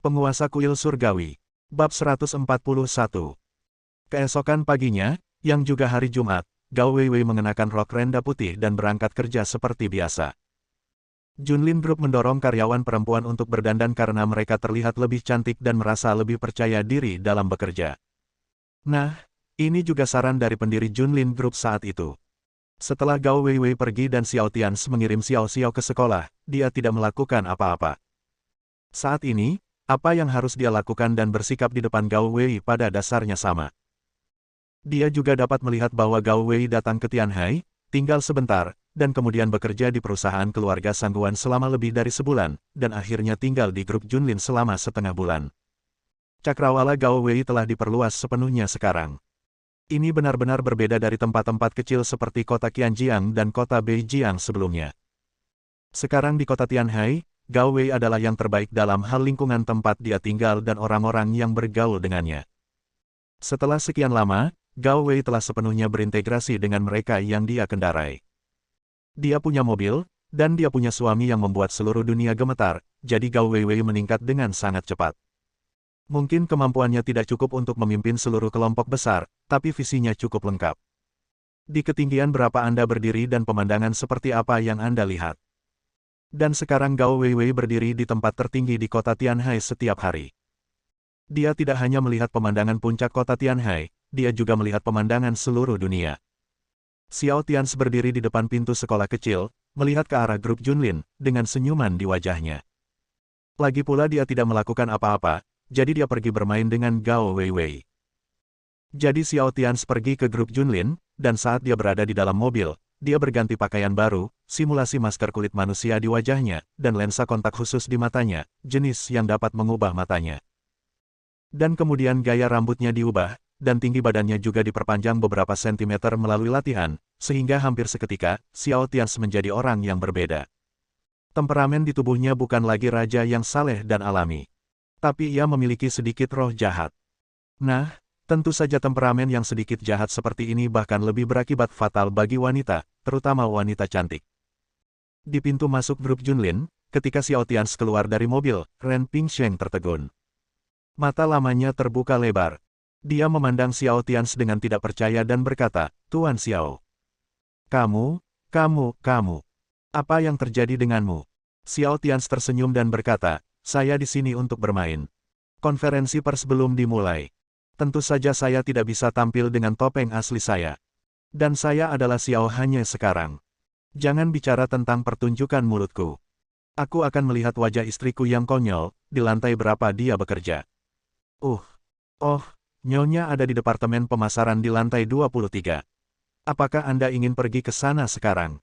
Penguasa Kuil Surgawi. Bab 141. Keesokan paginya, yang juga hari Jumat, Gao Weiwei mengenakan rok renda putih dan berangkat kerja seperti biasa. Junlin Group mendorong karyawan perempuan untuk berdandan karena mereka terlihat lebih cantik dan merasa lebih percaya diri dalam bekerja. Nah, ini juga saran dari pendiri Junlin Group saat itu. Setelah Gao Weiwei pergi dan Xiao Tians mengirim Xiao Xiao ke sekolah, dia tidak melakukan apa-apa. Saat ini, apa yang harus dia lakukan dan bersikap di depan Gao Wei pada dasarnya sama. Dia juga dapat melihat bahwa Gao Wei datang ke Tianhai, tinggal sebentar, dan kemudian bekerja di perusahaan keluarga Sangguan selama lebih dari sebulan, dan akhirnya tinggal di grup Junlin selama setengah bulan. Cakrawala Gao Wei telah diperluas sepenuhnya sekarang. Ini benar-benar berbeda dari tempat-tempat kecil seperti kota Qianjiang dan kota Beijiang sebelumnya. Sekarang di kota Tianhai, Gao Wei adalah yang terbaik dalam hal lingkungan tempat dia tinggal dan orang-orang yang bergaul dengannya. Setelah sekian lama, Gao Wei telah sepenuhnya berintegrasi dengan mereka yang dia kendarai. Dia punya mobil, dan dia punya suami yang membuat seluruh dunia gemetar, jadi Gao Weiwei meningkat dengan sangat cepat. Mungkin kemampuannya tidak cukup untuk memimpin seluruh kelompok besar, tapi visinya cukup lengkap. Di ketinggian berapa Anda berdiri dan pemandangan seperti apa yang Anda lihat? Dan sekarang Gao Weiwei berdiri di tempat tertinggi di kota Tianhai setiap hari. Dia tidak hanya melihat pemandangan puncak kota Tianhai, dia juga melihat pemandangan seluruh dunia. Xiao Tians berdiri di depan pintu sekolah kecil, melihat ke arah grup Junlin, dengan senyuman di wajahnya. Lagi pula dia tidak melakukan apa-apa, jadi dia pergi bermain dengan Gao Weiwei. Jadi Xiao Tians pergi ke grup Junlin, dan saat dia berada di dalam mobil, dia berganti pakaian baru, simulasi masker kulit manusia di wajahnya, dan lensa kontak khusus di matanya, jenis yang dapat mengubah matanya. Dan kemudian gaya rambutnya diubah, dan tinggi badannya juga diperpanjang beberapa sentimeter melalui latihan, sehingga hampir seketika, Xiao Tians menjadi orang yang berbeda. Temperamen di tubuhnya bukan lagi raja yang saleh dan alami. Tapi ia memiliki sedikit roh jahat. Nah, tentu saja temperamen yang sedikit jahat seperti ini bahkan lebih berakibat fatal bagi wanita, terutama wanita cantik. Di pintu masuk grup Junlin, ketika Xiao Tians keluar dari mobil, Ren Pingsheng tertegun. Mata lamanya terbuka lebar. Dia memandang Xiao Tians dengan tidak percaya dan berkata, "Tuan Xiao. Kamu. Apa yang terjadi denganmu?" Xiao Tians tersenyum dan berkata, "Saya di sini untuk bermain. Konferensi pers belum dimulai. Tentu saja saya tidak bisa tampil dengan topeng asli saya. Dan saya adalah Xiao hanya sekarang. Jangan bicara tentang pertunjukan mulutku. Aku akan melihat wajah istriku yang konyol, di lantai berapa dia bekerja." Nyonya ada di Departemen Pemasaran di lantai 23. Apakah Anda ingin pergi ke sana sekarang?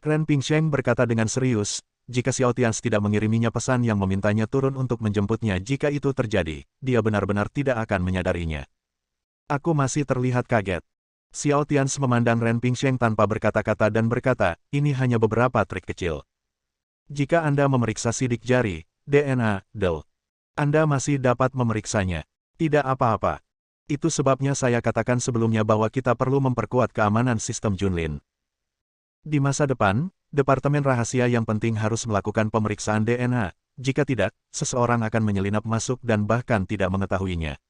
Ren Pingsheng berkata dengan serius, jika Xiao Tians tidak mengiriminya pesan yang memintanya turun untuk menjemputnya jika itu terjadi, dia benar-benar tidak akan menyadarinya. Aku masih terlihat kaget. Xiao Tians memandang Ren Pingsheng tanpa berkata-kata dan berkata, ini hanya beberapa trik kecil. Jika Anda memeriksa sidik jari, DNA, Anda masih dapat memeriksanya. Tidak apa-apa. Itu sebabnya saya katakan sebelumnya bahwa kita perlu memperkuat keamanan sistem Junlin. Di masa depan, Departemen Rahasia yang penting harus melakukan pemeriksaan DNA, jika tidak, seseorang akan menyelinap masuk dan bahkan tidak mengetahuinya.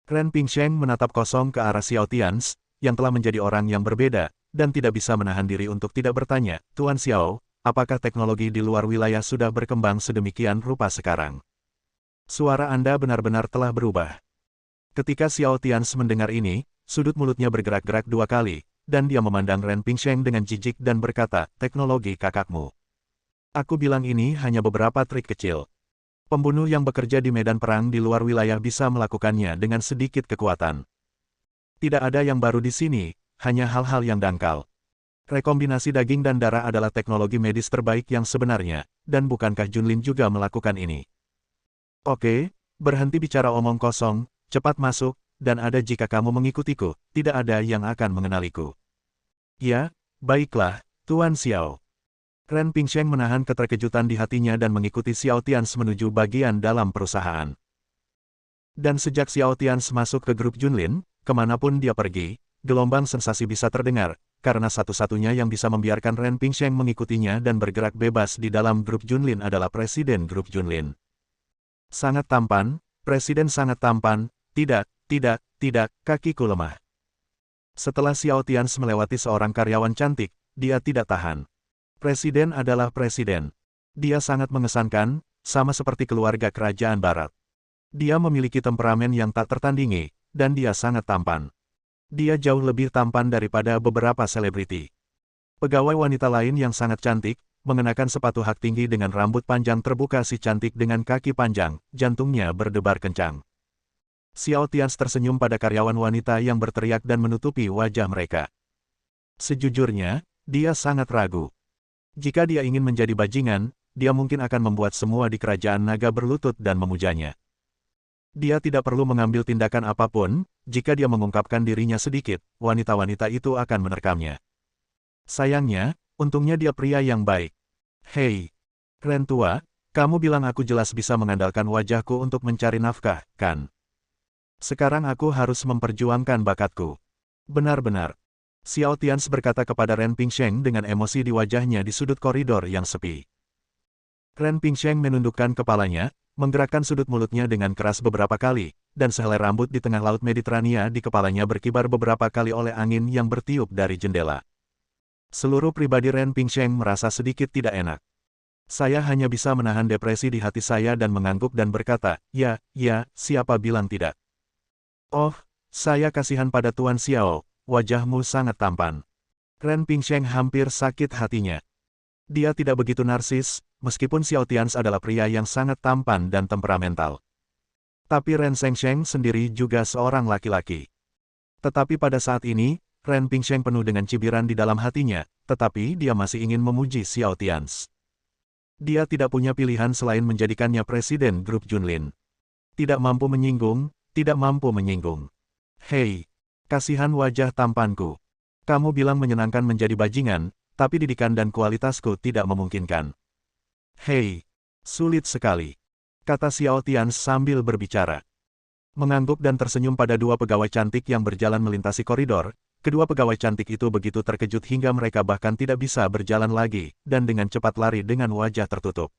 Ren Pingsheng menatap kosong ke arah Xiao Tians, yang telah menjadi orang yang berbeda, dan tidak bisa menahan diri untuk tidak bertanya, "Tuan Xiao, apakah teknologi di luar wilayah sudah berkembang sedemikian rupa sekarang? Suara Anda benar-benar telah berubah." Ketika Xiao Tians mendengar ini, sudut mulutnya bergerak-gerak dua kali, dan dia memandang Ren Pingsheng dengan jijik dan berkata, "Teknologi kakakmu. Aku bilang ini hanya beberapa trik kecil. Pembunuh yang bekerja di medan perang di luar wilayah bisa melakukannya dengan sedikit kekuatan. Tidak ada yang baru di sini, hanya hal-hal yang dangkal. Rekombinasi daging dan darah adalah teknologi medis terbaik yang sebenarnya, dan bukankah Junlin juga melakukan ini? Oke, berhenti bicara omong kosong, cepat masuk, dan ada jika kamu mengikutiku, tidak ada yang akan mengenaliku." "Ya, baiklah, Tuan Xiao." Ren Pingsheng menahan keterkejutan di hatinya dan mengikuti Xiao Tians menuju bagian dalam perusahaan. Dan sejak Xiao Tians masuk ke grup Junlin, kemanapun dia pergi, gelombang sensasi bisa terdengar, karena satu-satunya yang bisa membiarkan Ren Pingsheng mengikutinya dan bergerak bebas di dalam grup Junlin adalah Presiden grup Junlin. Sangat tampan, Presiden sangat tampan, tidak, kakiku lemah. Setelah Xiao Tians melewati seorang karyawan cantik, dia tidak tahan. Presiden adalah presiden. Dia sangat mengesankan, sama seperti keluarga kerajaan barat. Dia memiliki temperamen yang tak tertandingi, dan dia sangat tampan. Dia jauh lebih tampan daripada beberapa selebriti. Pegawai wanita lain yang sangat cantik, mengenakan sepatu hak tinggi dengan rambut panjang terbuka si cantik dengan kaki panjang, jantungnya berdebar kencang. Xiao Tians tersenyum pada karyawan wanita yang berteriak dan menutupi wajah mereka. Sejujurnya, dia sangat ragu. Jika dia ingin menjadi bajingan, dia mungkin akan membuat semua di kerajaan naga berlutut dan memujanya. Dia tidak perlu mengambil tindakan apapun, jika dia mengungkapkan dirinya sedikit, wanita-wanita itu akan menerkamnya. Sayangnya, untungnya dia pria yang baik. Hei, Ren tua, kamu bilang aku jelas bisa mengandalkan wajahku untuk mencari nafkah, kan? Sekarang aku harus memperjuangkan bakatku. Benar-benar. Xiao Tians berkata kepada Ren Pingsheng dengan emosi di wajahnya di sudut koridor yang sepi. Ren Pingsheng menundukkan kepalanya, menggerakkan sudut mulutnya dengan keras beberapa kali, dan sehelai rambut di tengah laut Mediterania di kepalanya berkibar beberapa kali oleh angin yang bertiup dari jendela. Seluruh pribadi Ren Pingsheng merasa sedikit tidak enak. Saya hanya bisa menahan depresi di hati saya dan mengangguk dan berkata, ya, siapa bilang tidak? Oh, saya kasihan pada Tuan Xiao, wajahmu sangat tampan. Ren Pingsheng hampir sakit hatinya. Dia tidak begitu narsis, meskipun Xiao Tians adalah pria yang sangat tampan dan temperamental. Tapi Ren Shengsheng sendiri juga seorang laki-laki. Tetapi pada saat ini, Ren Pingsheng penuh dengan cibiran di dalam hatinya, tetapi dia masih ingin memuji Xiao Tians. Dia tidak punya pilihan selain menjadikannya presiden grup Junlin. Tidak mampu menyinggung. Hei, kasihan wajah tampanku. Kamu bilang menyenangkan menjadi bajingan, tapi didikan dan kualitasku tidak memungkinkan. Hei, sulit sekali, kata Xiao Tians sambil berbicara. Mengangguk dan tersenyum pada dua pegawai cantik yang berjalan melintasi koridor, kedua pegawai cantik itu begitu terkejut hingga mereka bahkan tidak bisa berjalan lagi, dan dengan cepat lari dengan wajah tertutup.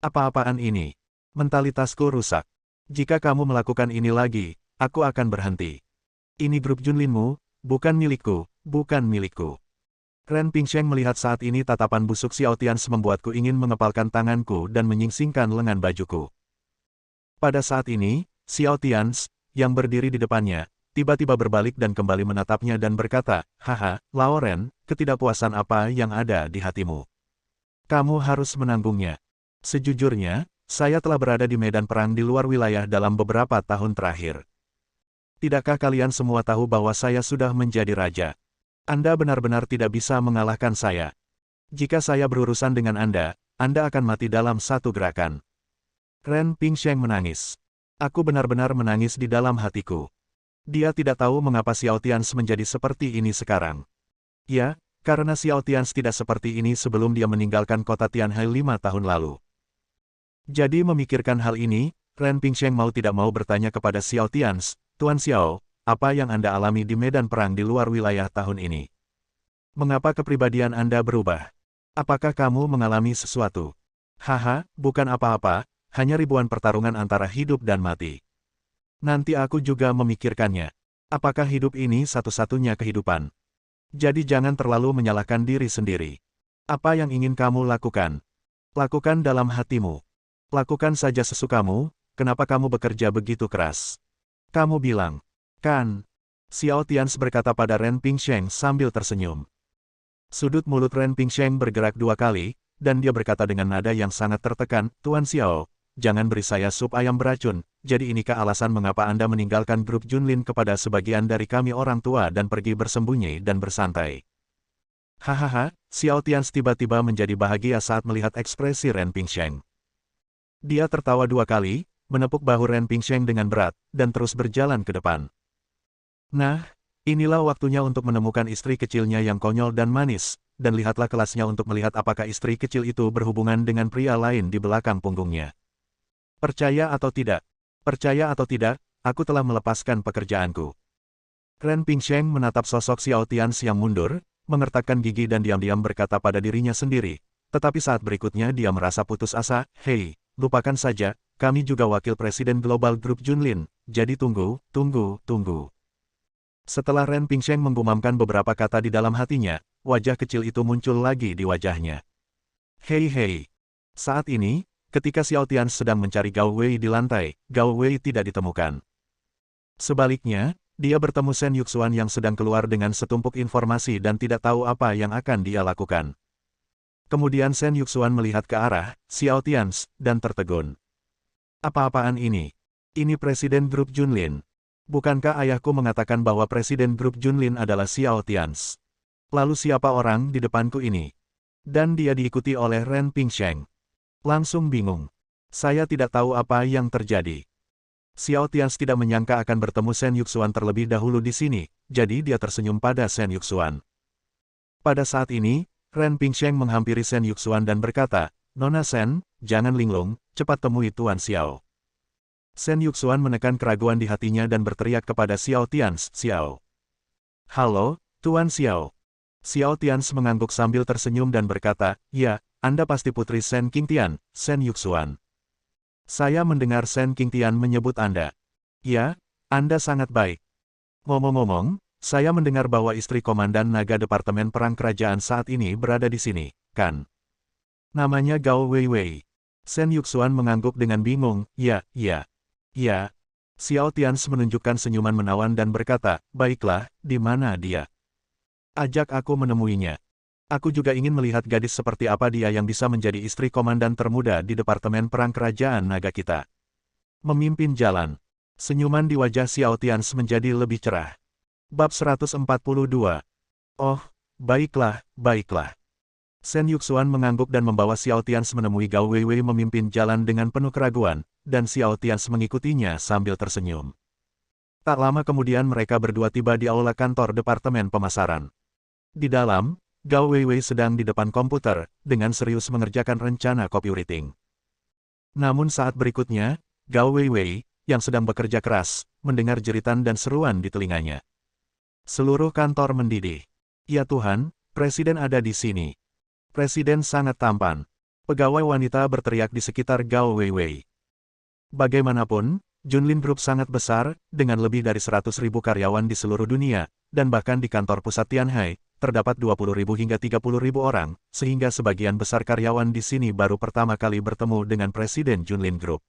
Apa-apaan ini? Mentalitasku rusak. Jika kamu melakukan ini lagi, aku akan berhenti. Ini grup Junlinmu, bukan milikku. Ren Pingsheng melihat saat ini tatapan busuk Xiao Tians membuatku ingin mengepalkan tanganku dan menyingsingkan lengan bajuku. Pada saat ini, Xiao Tians, yang berdiri di depannya, tiba-tiba berbalik dan kembali menatapnya dan berkata, haha, Lauren, ketidakpuasan apa yang ada di hatimu? Kamu harus menanggungnya. Sejujurnya, saya telah berada di medan perang di luar wilayah dalam beberapa tahun terakhir. Tidakkah kalian semua tahu bahwa saya sudah menjadi raja? Anda benar-benar tidak bisa mengalahkan saya. Jika saya berurusan dengan Anda akan mati dalam satu gerakan. Ren Pingsheng menangis. Aku benar-benar menangis di dalam hatiku. Dia tidak tahu mengapa Xiao Tians menjadi seperti ini sekarang. Ya, karena Xiao Tians tidak seperti ini sebelum dia meninggalkan kota Tianhai 5 tahun lalu. Jadi memikirkan hal ini, Ren Pingsheng mau tidak mau bertanya kepada Xiao Tians, Tuan Xiao, apa yang Anda alami di medan perang di luar wilayah tahun ini? Mengapa kepribadian Anda berubah? Apakah kamu mengalami sesuatu? Haha, bukan apa-apa, hanya ribuan pertarungan antara hidup dan mati. Nanti aku juga memikirkannya. Apakah hidup ini satu-satunya kehidupan? Jadi jangan terlalu menyalahkan diri sendiri. Apa yang ingin kamu lakukan? Lakukan dalam hatimu. Lakukan saja sesukamu, kenapa kamu bekerja begitu keras? Kamu bilang, kan? Xiao Tians berkata pada Ren Pingsheng sambil tersenyum. Sudut mulut Ren Pingsheng bergerak dua kali, dan dia berkata dengan nada yang sangat tertekan, Tuan Xiao, jangan beri saya sup ayam beracun, jadi inikah alasan mengapa Anda meninggalkan grup Junlin kepada sebagian dari kami orang tua dan pergi bersembunyi dan bersantai? Hahaha, Xiao Tians tiba-tiba menjadi bahagia saat melihat ekspresi Ren Pingsheng. Dia tertawa dua kali, menepuk bahu Ren Pingsheng dengan berat, dan terus berjalan ke depan. Nah, inilah waktunya untuk menemukan istri kecilnya yang konyol dan manis, dan lihatlah kelasnya untuk melihat apakah istri kecil itu berhubungan dengan pria lain di belakang punggungnya. Percaya atau tidak, aku telah melepaskan pekerjaanku. Ren Pingsheng menatap sosok Xiao Tians yang mundur, mengertakkan gigi dan diam-diam berkata pada dirinya sendiri, tetapi saat berikutnya dia merasa putus asa, hei, lupakan saja, kami juga wakil presiden Global Group Junlin, jadi tunggu. Setelah Ren Pingsheng menggumamkan beberapa kata di dalam hatinya, wajah kecil itu muncul lagi di wajahnya. Hei. Saat ini, ketika Xiao Tian sedang mencari Gao Wei di lantai, Gao Wei tidak ditemukan. Sebaliknya, dia bertemu Shen Yuxuan yang sedang keluar dengan setumpuk informasi dan tidak tahu apa yang akan dia lakukan. Kemudian Shen Yuxuan melihat ke arah Xiao Tian dan tertegun. Apa-apaan ini? Ini Presiden Grup Junlin. Bukankah ayahku mengatakan bahwa Presiden Grup Junlin adalah Xiao Tian? Lalu siapa orang di depanku ini? Dan dia diikuti oleh Ren Pingsheng. Langsung bingung. Saya tidak tahu apa yang terjadi. Xiao Tian tidak menyangka akan bertemu Shen Yuxuan terlebih dahulu di sini, jadi dia tersenyum pada Shen Yuxuan. Pada saat ini, Ren Pingsheng menghampiri Shen Yuxuan dan berkata, "Nona Shen, jangan linglung, cepat temui Tuan Xiao." Shen Yuxuan menekan keraguan di hatinya dan berteriak kepada Xiao Tian, "Xiao." "Halo, Tuan Xiao." Xiao Tian mengangguk sambil tersenyum dan berkata, "Ya, Anda pasti putri Shen Qingtian, Shen Yuxuan. Saya mendengar Shen Qingtian menyebut Anda." "Ya, Anda sangat baik. Ngomong-ngomong, saya mendengar bahwa istri Komandan Naga Departemen Perang Kerajaan saat ini berada di sini, kan? Namanya Gao Weiwei." Shen Yuxuan mengangguk dengan bingung, "Ya. Xiao Tian menunjukkan senyuman menawan dan berkata, "Baiklah, di mana dia? Ajak aku menemuinya. Aku juga ingin melihat gadis seperti apa dia yang bisa menjadi istri komandan termuda di Departemen Perang Kerajaan Naga kita." Memimpin jalan. Senyuman di wajah Xiao Tian menjadi lebih cerah. Bab 142. "Oh, baiklah. Shen Yuxuan mengangguk dan membawa Xiao Tian menemui Gao Weiwei memimpin jalan dengan penuh keraguan, dan Xiao Tian mengikutinya sambil tersenyum. Tak lama kemudian mereka berdua tiba di aula kantor Departemen Pemasaran. Di dalam, Gao Weiwei sedang di depan komputer, dengan serius mengerjakan rencana copywriting. Namun saat berikutnya, Gao Weiwei, yang sedang bekerja keras, mendengar jeritan dan seruan di telinganya. Seluruh kantor mendidih. "Ya Tuhan, Presiden ada di sini." Presiden sangat tampan. Pegawai wanita berteriak di sekitar Gao Weiwei. Bagaimanapun, Junlin Group sangat besar, dengan lebih dari 100.000 karyawan di seluruh dunia, dan bahkan di kantor pusat Tianhai, terdapat 20.000 hingga 30.000 orang, sehingga sebagian besar karyawan di sini baru pertama kali bertemu dengan Presiden Junlin Group.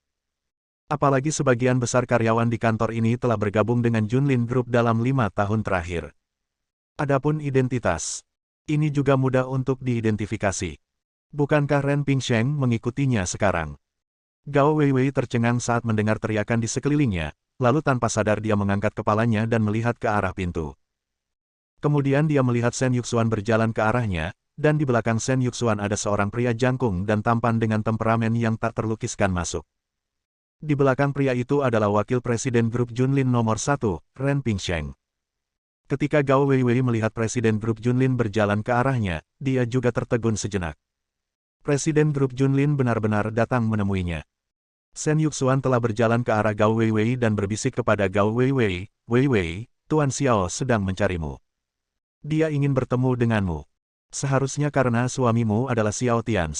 Apalagi sebagian besar karyawan di kantor ini telah bergabung dengan Junlin Group dalam 5 tahun terakhir. Adapun identitas, ini juga mudah untuk diidentifikasi. Bukankah Ren Pingsheng mengikutinya sekarang? Gao Weiwei tercengang saat mendengar teriakan di sekelilingnya, lalu tanpa sadar dia mengangkat kepalanya dan melihat ke arah pintu. Kemudian dia melihat Shen Yuxuan berjalan ke arahnya, dan di belakang Shen Yuxuan ada seorang pria jangkung dan tampan dengan temperamen yang tak terlukiskan masuk. Di belakang pria itu adalah Wakil Presiden Grup Junlin nomor 1, Ren Pingsheng. Ketika Gao Weiwei melihat Presiden Grup Junlin berjalan ke arahnya, dia juga tertegun sejenak. Presiden Grup Junlin benar-benar datang menemuinya. Shen Yuxuan telah berjalan ke arah Gao Weiwei dan berbisik kepada Gao Weiwei, "Weiwei, Tuan Xiao sedang mencarimu. Dia ingin bertemu denganmu. Seharusnya karena suamimu adalah Xiao Tian."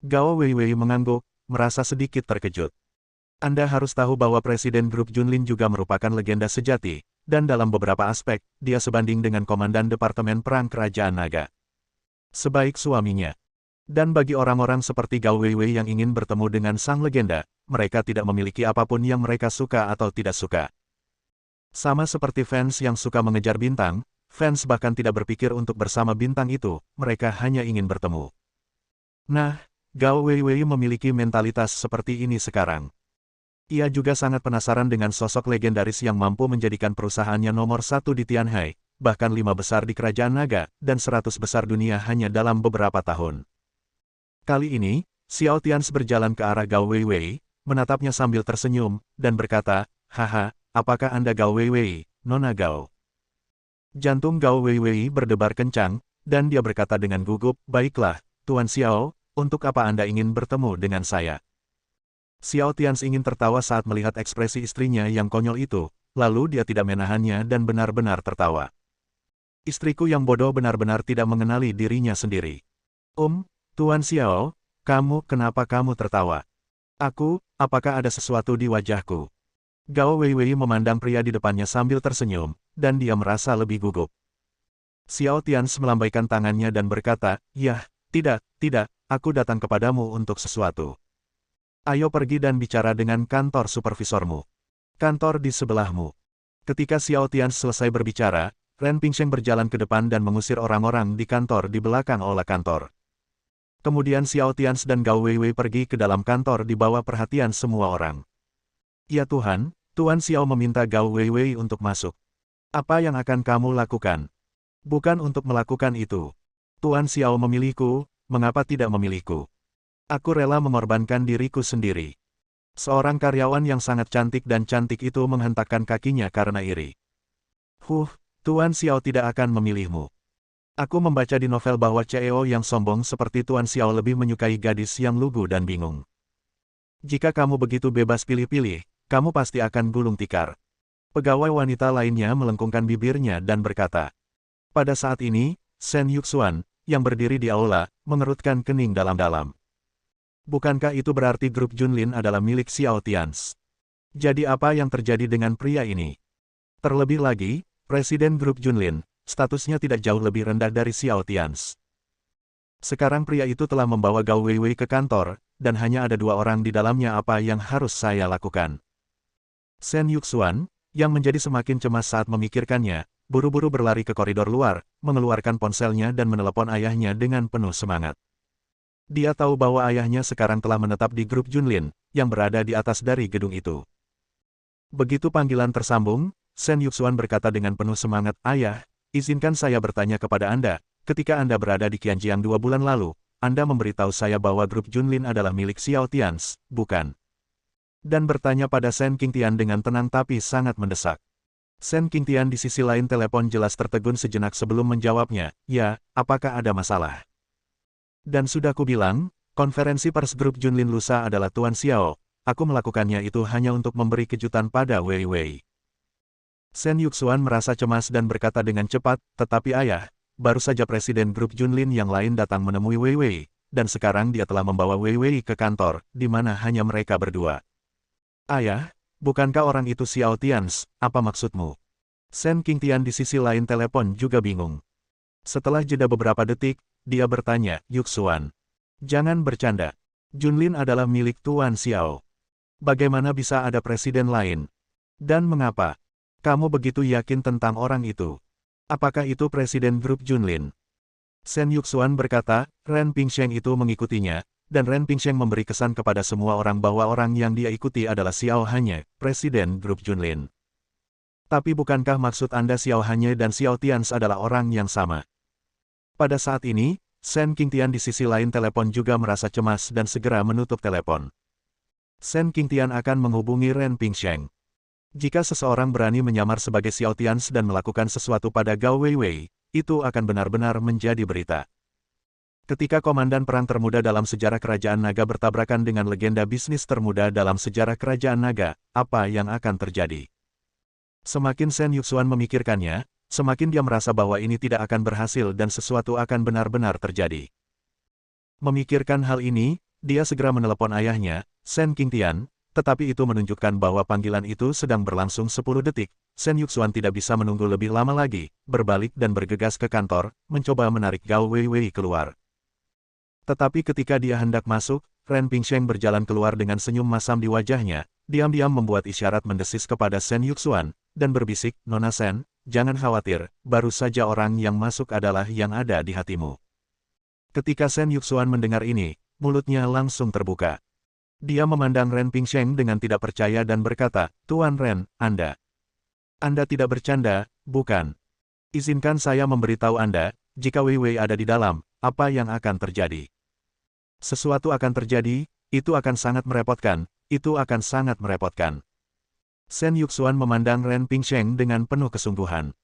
Gao Weiwei mengangguk, merasa sedikit terkejut. "Anda harus tahu bahwa Presiden Grup Junlin juga merupakan legenda sejati, dan dalam beberapa aspek, dia sebanding dengan Komandan Departemen Perang Kerajaan Naga. Sebaik suaminya. Dan bagi orang-orang seperti Gao Weiwei yang ingin bertemu dengan sang legenda, mereka tidak memiliki apapun yang mereka suka atau tidak suka. Sama seperti fans yang suka mengejar bintang, fans bahkan tidak berpikir untuk bersama bintang itu, mereka hanya ingin bertemu." Nah, Gao Weiwei memiliki mentalitas seperti ini sekarang. Ia juga sangat penasaran dengan sosok legendaris yang mampu menjadikan perusahaannya nomor 1 di Tianhai, bahkan 5 besar di Kerajaan Naga, dan 100 besar dunia hanya dalam beberapa tahun. Kali ini, Xiao Tian berjalan ke arah Gao Weiwei, menatapnya sambil tersenyum, dan berkata, "Haha, apakah Anda Gao Weiwei, Nona Gao?" Jantung Gao Weiwei berdebar kencang, dan dia berkata dengan gugup, "Baiklah, Tuan Xiao, untuk apa Anda ingin bertemu dengan saya?" Xiao Tian ingin tertawa saat melihat ekspresi istrinya yang konyol itu, lalu dia tidak menahannya dan benar-benar tertawa. "Istriku yang bodoh benar-benar tidak mengenali dirinya sendiri." Tuan Xiao, kenapa kamu tertawa?" Apakah ada sesuatu di wajahku? Gao Weiwei memandang pria di depannya sambil tersenyum, dan dia merasa lebih gugup. Xiao Tians melambaikan tangannya dan berkata, "Yah, tidak, aku datang kepadamu untuk sesuatu. Ayo pergi dan bicara dengan kantor supervisormu. Kantor di sebelahmu." Ketika Xiao Tians selesai berbicara, Ren Pingsheng berjalan ke depan dan mengusir orang-orang di kantor di belakang aula kantor. Kemudian Xiao Tians dan Gao Weiwei pergi ke dalam kantor di bawah perhatian semua orang. "Ya Tuhan, Tuan Xiao meminta Gao Weiwei untuk masuk. Apa yang akan kamu lakukan?" "Bukan untuk melakukan itu. Tuan Xiao memilihku, mengapa tidak memilihku? Aku rela mengorbankan diriku sendiri." Seorang karyawan yang sangat cantik dan cantik itu menghentakkan kakinya karena iri. Tuan Xiao tidak akan memilihmu. Aku membaca di novel bahwa CEO yang sombong seperti Tuan Xiao lebih menyukai gadis yang lugu dan bingung. Jika kamu begitu bebas pilih-pilih, kamu pasti akan gulung tikar." Pegawai wanita lainnya melengkungkan bibirnya dan berkata. Pada saat ini, Shen Yuxuan, yang berdiri di aula, mengerutkan kening dalam-dalam. Bukankah itu berarti grup Junlin adalah milik Xiao Tians? Jadi apa yang terjadi dengan pria ini? Terlebih lagi, Presiden grup Junlin, statusnya tidak jauh lebih rendah dari Xiao Tians. Sekarang pria itu telah membawa Gao Weiwei ke kantor, dan hanya ada 2 orang di dalamnya. Apa yang harus saya lakukan? Shen Yuxuan, yang menjadi semakin cemas saat memikirkannya, buru-buru berlari ke koridor luar, mengeluarkan ponselnya dan menelepon ayahnya dengan penuh semangat. Dia tahu bahwa ayahnya sekarang telah menetap di grup Junlin, yang berada di atas dari gedung itu. Begitu panggilan tersambung, Shen Yuxuan berkata dengan penuh semangat, "Ayah, izinkan saya bertanya kepada Anda, ketika Anda berada di Qianjiang 2 bulan lalu, Anda memberitahu saya bahwa grup Junlin adalah milik Xiao Tians, bukan?" Dan bertanya pada Shen Qingtian dengan tenang tapi sangat mendesak. Shen Qingtian di sisi lain telepon jelas tertegun sejenak sebelum menjawabnya, "Ya, apakah ada masalah?" "Dan sudah kubilang, konferensi pers grup Junlin lusa adalah Tuan Xiao, aku melakukannya itu hanya untuk memberi kejutan pada Weiwei." Shen Yuxuan merasa cemas dan berkata dengan cepat, "Tetapi ayah, baru saja Presiden grup Junlin yang lain datang menemui Weiwei, dan sekarang dia telah membawa Weiwei ke kantor, di mana hanya mereka berdua." "Ayah, bukankah orang itu Xiao Tians, apa maksudmu?" Shen Qingtian di sisi lain telepon juga bingung. Setelah jeda beberapa detik, dia bertanya, "Yuxuan, jangan bercanda. Junlin adalah milik Tuan Xiao. Bagaimana bisa ada presiden lain? Dan mengapa? Kamu begitu yakin tentang orang itu? Apakah itu presiden grup Junlin?" Shen Yuxuan berkata, "Ren Pingsheng itu mengikutinya, dan Ren Pingsheng memberi kesan kepada semua orang bahwa orang yang dia ikuti adalah Xiao Hanye, presiden grup Junlin. Tapi bukankah maksud Anda Xiao Hanye dan Xiao Tians adalah orang yang sama?" Pada saat ini, Shen Qingtian di sisi lain telepon juga merasa cemas dan segera menutup telepon. Shen Qingtian akan menghubungi Ren Pingsheng. Jika seseorang berani menyamar sebagai Xiao Tians dan melakukan sesuatu pada Gao Weiwei, itu akan benar-benar menjadi berita. Ketika komandan perang termuda dalam sejarah kerajaan naga bertabrakan dengan legenda bisnis termuda dalam sejarah kerajaan naga, apa yang akan terjadi? Semakin Shen Yuxuan memikirkannya, semakin dia merasa bahwa ini tidak akan berhasil dan sesuatu akan benar-benar terjadi. Memikirkan hal ini, dia segera menelepon ayahnya, Shen Qingtian, tetapi itu menunjukkan bahwa panggilan itu sedang berlangsung 10 detik. Shen Yuxuan tidak bisa menunggu lebih lama lagi, berbalik dan bergegas ke kantor, mencoba menarik Gao Weiwei keluar. Tetapi ketika dia hendak masuk, Ren Pingsheng berjalan keluar dengan senyum masam di wajahnya, diam-diam membuat isyarat mendesis kepada Shen Yuxuan, dan berbisik, "Nona Shen, jangan khawatir, baru saja orang yang masuk adalah yang ada di hatimu." Ketika Shen Yuxuan mendengar ini, mulutnya langsung terbuka. Dia memandang Ren Pingsheng dengan tidak percaya dan berkata, "Tuan Ren, Anda tidak bercanda, bukan? Izinkan saya memberitahu Anda, jika Weiwei ada di dalam, apa yang akan terjadi? Sesuatu akan terjadi, itu akan sangat merepotkan, itu akan sangat merepotkan." Shen Yuxuan memandang Ren Pingsheng dengan penuh kesungguhan.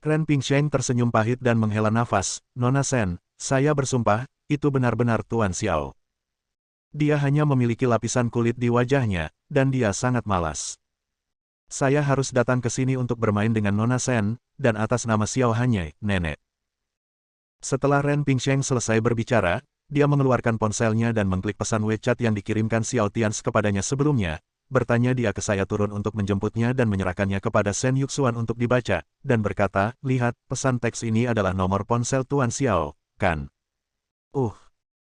Ren Pingsheng tersenyum pahit dan menghela nafas, "Nona Shen, saya bersumpah, itu benar-benar Tuan Xiao. Dia hanya memiliki lapisan kulit di wajahnya, dan dia sangat malas. Saya harus datang ke sini untuk bermain dengan Nona Shen, dan atas nama Xiao Hanye, nenek." Setelah Ren Pingsheng selesai berbicara, dia mengeluarkan ponselnya dan mengklik pesan WeChat yang dikirimkan Xiao Tians kepadanya sebelumnya, bertanya dia ke saya turun untuk menjemputnya dan menyerahkannya kepada Shen Yuxuan untuk dibaca, dan berkata, lihat, pesan teks ini adalah nomor ponsel Tuan Xiao, kan?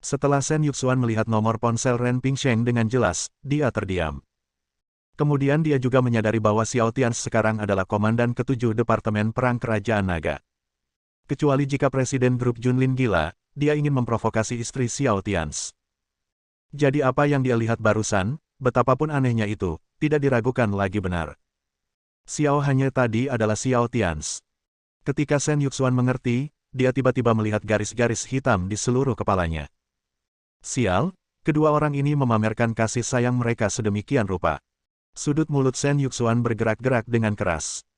Setelah Shen Yuxuan melihat nomor ponsel Ren Pingsheng dengan jelas, dia terdiam. Kemudian dia juga menyadari bahwa Xiao Tians sekarang adalah komandan ke-7 Departemen Perang Kerajaan Naga. Kecuali jika Presiden Grup Junlin gila, dia ingin memprovokasi istri Xiao Tians. Jadi apa yang dia lihat barusan, betapapun anehnya itu, tidak diragukan lagi benar. Xiao hanya tadi adalah Xiao Tians. Ketika Shen Yuxuan mengerti, dia tiba-tiba melihat garis-garis hitam di seluruh kepalanya. Sial, kedua orang ini memamerkan kasih sayang mereka sedemikian rupa. Sudut mulut Shen Yuxuan bergerak-gerak dengan keras.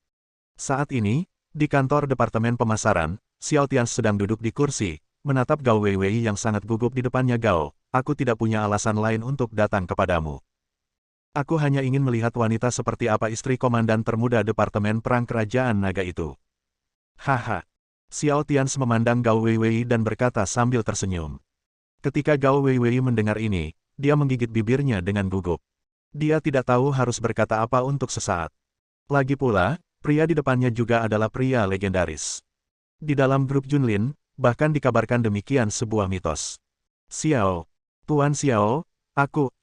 Saat ini, di kantor Departemen Pemasaran, Xiao Tians sedang duduk di kursi, menatap Gao Weiwei yang sangat gugup di depannya. Gao, aku tidak punya alasan lain untuk datang kepadamu. Aku hanya ingin melihat wanita seperti apa istri komandan termuda Departemen Perang Kerajaan Naga itu. Haha. Xiao Tians memandang Gao Weiwei dan berkata sambil tersenyum. Ketika Gao Weiwei mendengar ini, dia menggigit bibirnya dengan gugup. Dia tidak tahu harus berkata apa untuk sesaat. Lagi pula, pria di depannya juga adalah pria legendaris. Di dalam grup Junlin, bahkan dikabarkan demikian sebuah mitos. Xiao, Tuan Xiao, aku.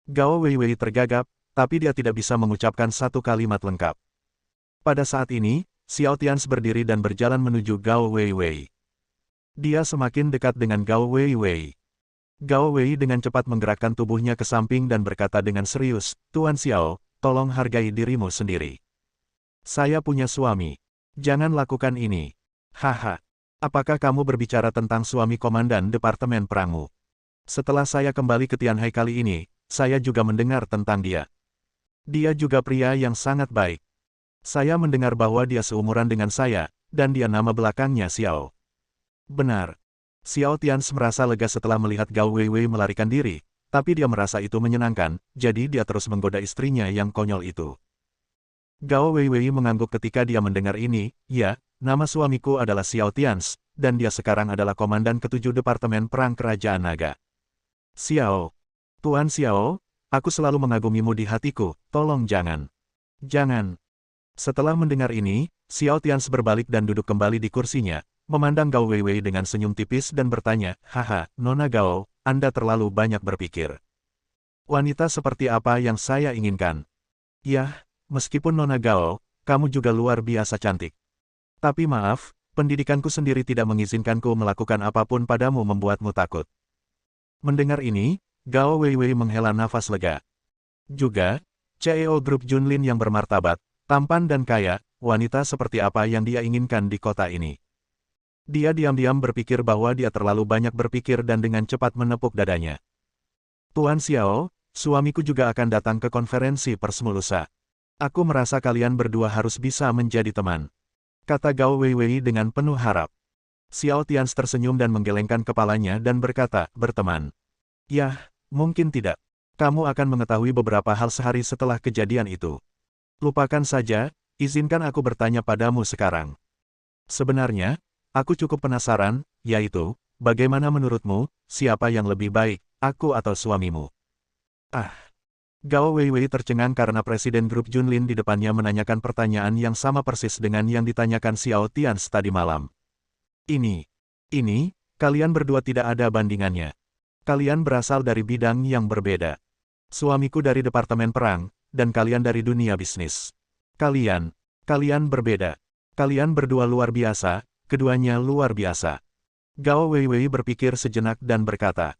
Gao Weiwei tergagap, tapi dia tidak bisa mengucapkan satu kalimat lengkap. Pada saat ini, Xiao Tians berdiri dan berjalan menuju Gao Weiwei. Dia semakin dekat dengan Gao Weiwei. Gao Wei dengan cepat menggerakkan tubuhnya ke samping dan berkata dengan serius, Tuan Xiao, tolong hargai dirimu sendiri. Saya punya suami. Jangan lakukan ini. Haha. Apakah kamu berbicara tentang suami komandan Departemen Perangmu? Setelah saya kembali ke Tianhai kali ini, saya juga mendengar tentang dia. Dia juga pria yang sangat baik. Saya mendengar bahwa dia seumuran dengan saya, dan dia nama belakangnya Xiao. Benar. Xiao Tians merasa lega setelah melihat Gao Weiwei melarikan diri, tapi dia merasa itu menyenangkan, jadi dia terus menggoda istrinya yang konyol itu. Gao Weiwei mengangguk ketika dia mendengar ini, ya, nama suamiku adalah Xiao Tians, dan dia sekarang adalah komandan ke-7 Departemen Perang Kerajaan Naga. Xiao. Tuan Xiao, aku selalu mengagumimu di hatiku, tolong jangan. Jangan. Setelah mendengar ini, Xiao Tians berbalik dan duduk kembali di kursinya, memandang Gao Weiwei dengan senyum tipis dan bertanya, haha, Nona Gao, Anda terlalu banyak berpikir. Wanita seperti apa yang saya inginkan? Yah, meskipun Nona Gao, kamu juga luar biasa cantik. Tapi maaf, pendidikanku sendiri tidak mengizinkanku melakukan apapun padamu membuatmu takut. Mendengar ini, Gao Weiwei menghela nafas lega. Juga, CEO Grup Junlin yang bermartabat, tampan dan kaya, wanita seperti apa yang dia inginkan di kota ini. Dia diam-diam berpikir bahwa dia terlalu banyak berpikir dan dengan cepat menepuk dadanya. Tuan Xiao, suamiku juga akan datang ke konferensi pers lusa. Aku merasa kalian berdua harus bisa menjadi teman. Kata Gao Weiwei dengan penuh harap. Xiao Tians tersenyum dan menggelengkan kepalanya dan berkata, berteman. Yah, mungkin tidak. Kamu akan mengetahui beberapa hal sehari setelah kejadian itu. Lupakan saja, izinkan aku bertanya padamu sekarang. Sebenarnya, aku cukup penasaran, yaitu, bagaimana menurutmu, siapa yang lebih baik, aku atau suamimu? Gao Weiwei tercengang karena Presiden Grup Junlin di depannya menanyakan pertanyaan yang sama persis dengan yang ditanyakan Xiao Tians tadi malam. Ini, kalian berdua tidak ada bandingannya. Kalian berasal dari bidang yang berbeda. Suamiku dari Departemen Perang, dan kalian dari dunia bisnis. Kalian berbeda. Kalian berdua luar biasa. Keduanya luar biasa. Gao Weiwei berpikir sejenak dan berkata,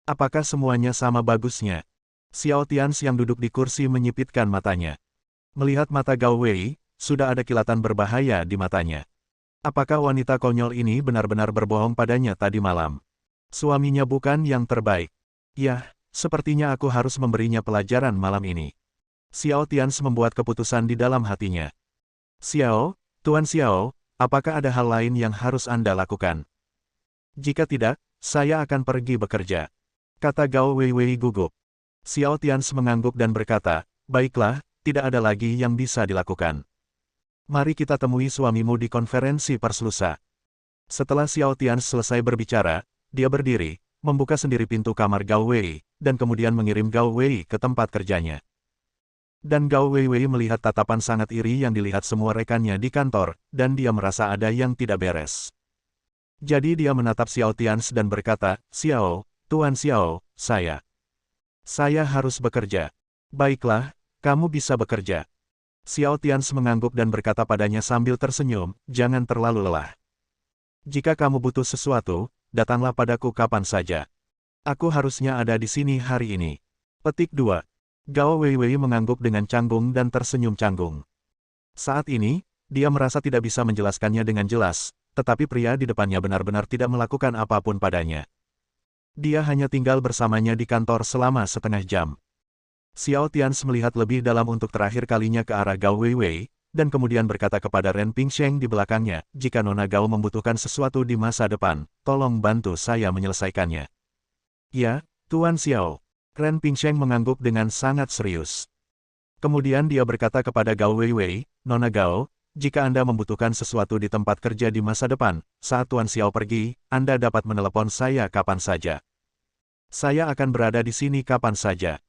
apakah semuanya sama bagusnya? Xiao Tians yang duduk di kursi menyipitkan matanya. Melihat mata Gao Wei, sudah ada kilatan berbahaya di matanya. Apakah wanita konyol ini benar-benar berbohong padanya tadi malam? Suaminya bukan yang terbaik. Yah, sepertinya aku harus memberinya pelajaran malam ini. Xiao Tians membuat keputusan di dalam hatinya. Xiao, Tuan Xiao, apakah ada hal lain yang harus Anda lakukan? Jika tidak, saya akan pergi bekerja. Kata Gao Weiwei gugup. Xiao Tians mengangguk dan berkata, baiklah, tidak ada lagi yang bisa dilakukan. Mari kita temui suamimu di konferensi pers lusa. Setelah Xiao Tians selesai berbicara, dia berdiri, membuka sendiri pintu kamar Gao Wei, dan kemudian mengirim Gao Wei ke tempat kerjanya. Dan Gao Weiwei melihat tatapan sangat iri yang dilihat semua rekannya di kantor, dan dia merasa ada yang tidak beres. Jadi dia menatap Xiao Tians dan berkata, "Xiao, Tuan Xiao, saya harus bekerja." "Baiklah, kamu bisa bekerja." Xiao Tians mengangguk dan berkata padanya sambil tersenyum, "Jangan terlalu lelah. Jika kamu butuh sesuatu, datanglah padaku kapan saja. Aku harusnya ada di sini hari ini." Petik 2. Gao Weiwei mengangguk dengan canggung dan tersenyum canggung. Saat ini, dia merasa tidak bisa menjelaskannya dengan jelas, tetapi pria di depannya benar-benar tidak melakukan apapun padanya. Dia hanya tinggal bersamanya di kantor selama setengah jam. Xiao Tians melihat lebih dalam untuk terakhir kalinya ke arah Gao Weiwei, dan kemudian berkata kepada Ren Pingsheng di belakangnya, "Jika Nona Gao membutuhkan sesuatu di masa depan, tolong bantu saya menyelesaikannya." "Ya, Tuan Xiao." Ren Pingsheng mengangguk dengan sangat serius. Kemudian dia berkata kepada Gao Weiwei, "Nona Gao, jika Anda membutuhkan sesuatu di tempat kerja di masa depan, saat Tuan Xiao pergi, Anda dapat menelepon saya kapan saja. Saya akan berada di sini kapan saja."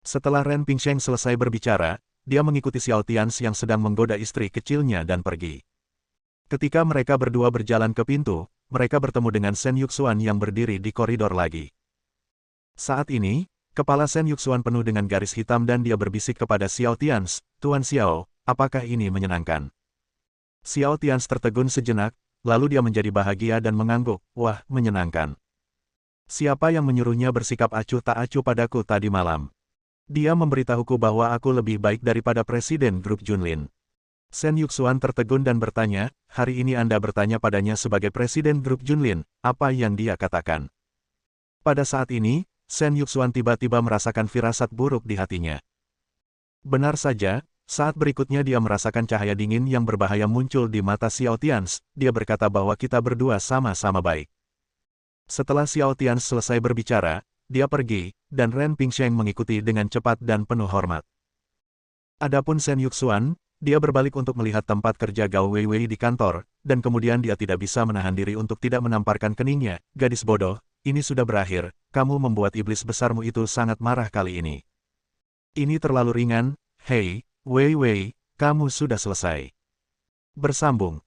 Setelah Ren Pingsheng selesai berbicara, dia mengikuti Xiao Tians yang sedang menggoda istri kecilnya dan pergi. Ketika mereka berdua berjalan ke pintu, mereka bertemu dengan Shen Yuxuan yang berdiri di koridor lagi. Saat ini, kepala Shen Yuxuan penuh dengan garis hitam dan dia berbisik kepada Xiao Tians, "Tuan Xiao, apakah ini menyenangkan?" Xiao Tians tertegun sejenak, lalu dia menjadi bahagia dan mengangguk, "Wah, menyenangkan. Siapa yang menyuruhnya bersikap acuh tak acuh padaku tadi malam? Dia memberitahuku bahwa aku lebih baik daripada Presiden Grup Junlin." Shen Yuxuan tertegun dan bertanya, "Hari ini Anda bertanya padanya sebagai Presiden Grup Junlin, apa yang dia katakan?" Pada saat ini, Shen Yuxuan tiba-tiba merasakan firasat buruk di hatinya. Benar saja, saat berikutnya dia merasakan cahaya dingin yang berbahaya muncul di mata Xiao Tians, dia berkata bahwa kita berdua sama-sama baik. Setelah Xiao Tians selesai berbicara, dia pergi, dan Ren Pingsheng mengikuti dengan cepat dan penuh hormat. Adapun Shen Yuxuan, dia berbalik untuk melihat tempat kerja Gao Weiwei di kantor, dan kemudian dia tidak bisa menahan diri untuk tidak menamparkan keningnya, "Gadis bodoh, ini sudah berakhir, kamu membuat iblis besarmu itu sangat marah kali ini. Ini terlalu ringan, hei, Weiwei, kamu sudah selesai." Bersambung.